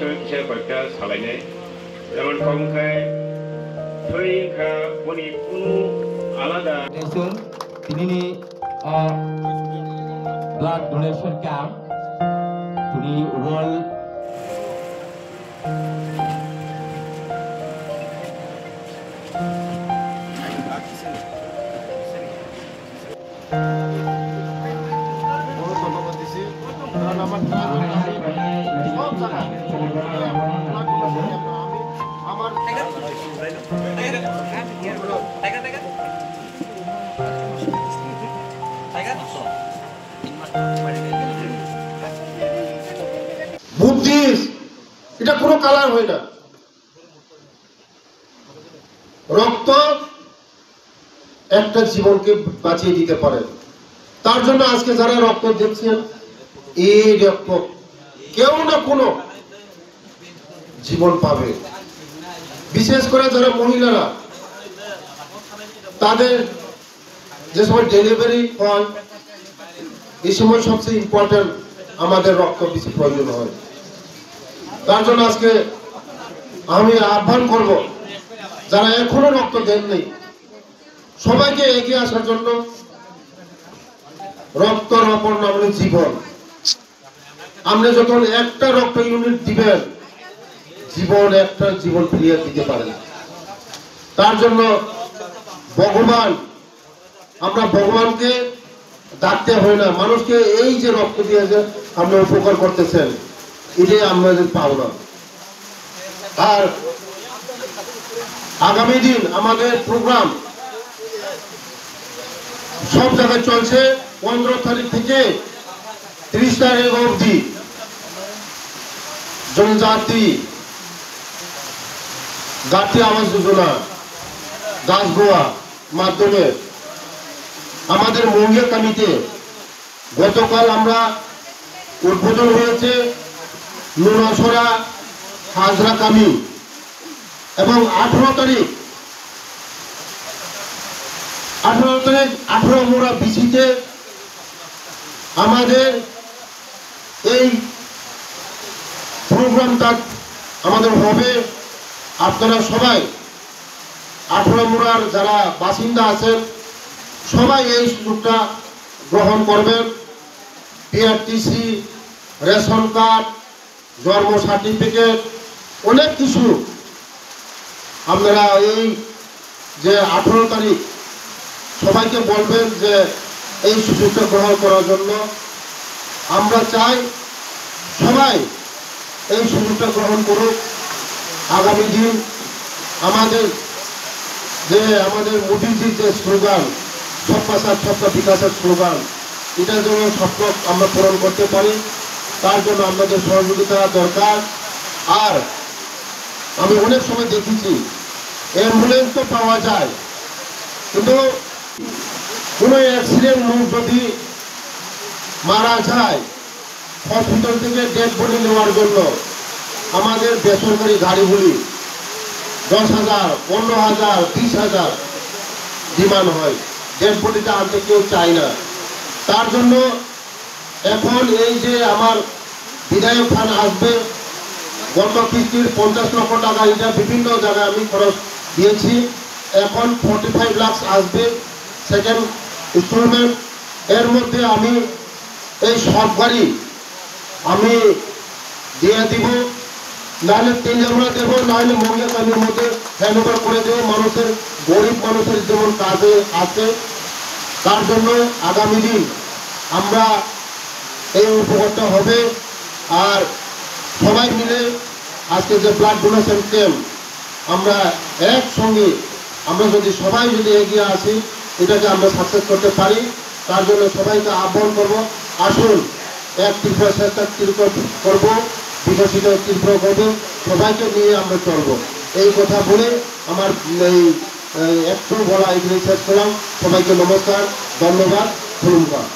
किसा कयटा सालायनाय जेमन कंखाय थैखा बनि कुनु आलादा তিনি blood donation camp তিনি world বুদ্ধিস এটা কোনো কালার হয় না। রক্ত একটা জীবনকে বাঁচিয়ে দিতে পারে। তার জন্য আজকে যারা রক্ত দিচ্ছেন এই রক্ত কেউ না কোনো জীবন পাবে। বিশেষ করে যারা মহিলারা তাদের যে সময় ডেলিভারি হয় এই সময় সবচেয়ে ইম্পর্টেন্ট আমাদের রক্ত বেশি প্রয়োজন হয়। তার জন্য আজকে আমি আহ্বান করব যারা এখনো রক্ত দেননি সবাইকে এগিয়ে আসার জন্য। রক্তর অপর নাম হলো জীবন। আপনি যখন একটা রক্ত ইউনিট দিবেন জীবন একটা জীবন ফিরিয়ে দিতে পারেন। তার জন্য ভগবান আমরা ভগবানকে ডাকতে হয় না, মানুষকে এই যে রক্ত দিয়ে যে আপনি উপকার করতেছেন এটাই আমাদের পাওনা। আর আগামী দিন আমাদের প্রোগ্রাম সব জায়গায় চলছে 15 তারিখ থেকে 30 তারিখ অবধি। জনজাতি জাতীয় আবাস যোজনা দাসগোয়া মাধ্যমে আমাদের মঙ্গিয়া কামিতে গতকাল আমরা উদ্বোধন হয়েছে নুনাছড়া হাজরা কামি এবং 18 তারিখ 18 মোড়া বিচিতে আমাদের এই প্রোগ্রামটা আমাদের হবে। আপনারা সবাই 18 মোড়ার যারা বাসিন্দা আছেন সবাই এই সুযোগটা গ্রহণ করবেন। পিআরটিসি, রেশন কার্ড, জন্ম সার্টিফিকেট অনেক কিছু আপনারা এই যে 18 তারিখ সবাইকে বলবেন যে এই সুযোগটা গ্রহণ করার জন্য। আমরা চাই সবাই এই সুযোগটা গ্রহণ করুক। আগামী দিন আমাদের মোদিজির যে স্লোগান সবকা সাথ সবকা বিকাশের স্লোগান এটার জন্য স্বপ্ন আমরা পূরণ করতে পারি। তার জন্য আমাদের সহযোগিতা দরকার। আর আমি অনেক সময় দেখেছি অ্যাম্বুলেন্স তো পাওয়া যায় কিন্তু কোনো অ্যাক্সিডেন্ট লোক যদি মারা যায় হসপিটাল থেকে ডেড বডি নেওয়ার জন্য আমাদের বেসরকারি গাড়িগুলি 10,000, 15,000, 20,000 ডিমান্ড হয়। ডেড বডিটা আনতে কেউ চায় না। তার জন্য এখন এই যে আমার বিধায়ক ফান্ড আসবে গত কিস্তির 50 লক্ষ টাকা এটা বিভিন্ন জায়গায় আমি খরচ দিয়েছি। এখন 45 লাখ আসবে সেকেন্ড ইনস্টলমেন্ট। এর মধ্যে আমি এই সব গাড়ি আমি দিয়ে দিব, নাহলে 3 জামরা দেবো, নাহলে মঙ্গিয়া কামির মধ্যে হ্যান্ড ওভার করে দেবো। মানুষের গরিব মানুষের যেমন কাজে আছে তার জন্য আগামী দিন আমরা এই উপকারটা হবে। আর সবাই মিলে আজকে যে ব্লাড ডোনেশন ক্যাম্প আমরা একসঙ্গে আমরা যদি সবাই এগিয়ে আসি এটাকে আমরা সাকসেস করতে পারি। তার জন্য সবাইকে আহ্বান করব, আসুন এক ত্রিপুরা চেষ্টা করবো, বিকশিত ত্রিপুরা করবো, সবাইকে নিয়ে আমরা চলবো। এই কথা বলে আমার এই একটু বলা এগুলি শেষ করলাম। সবাইকে নমস্কার, ধন্যবাদ, ধন্যবাদ।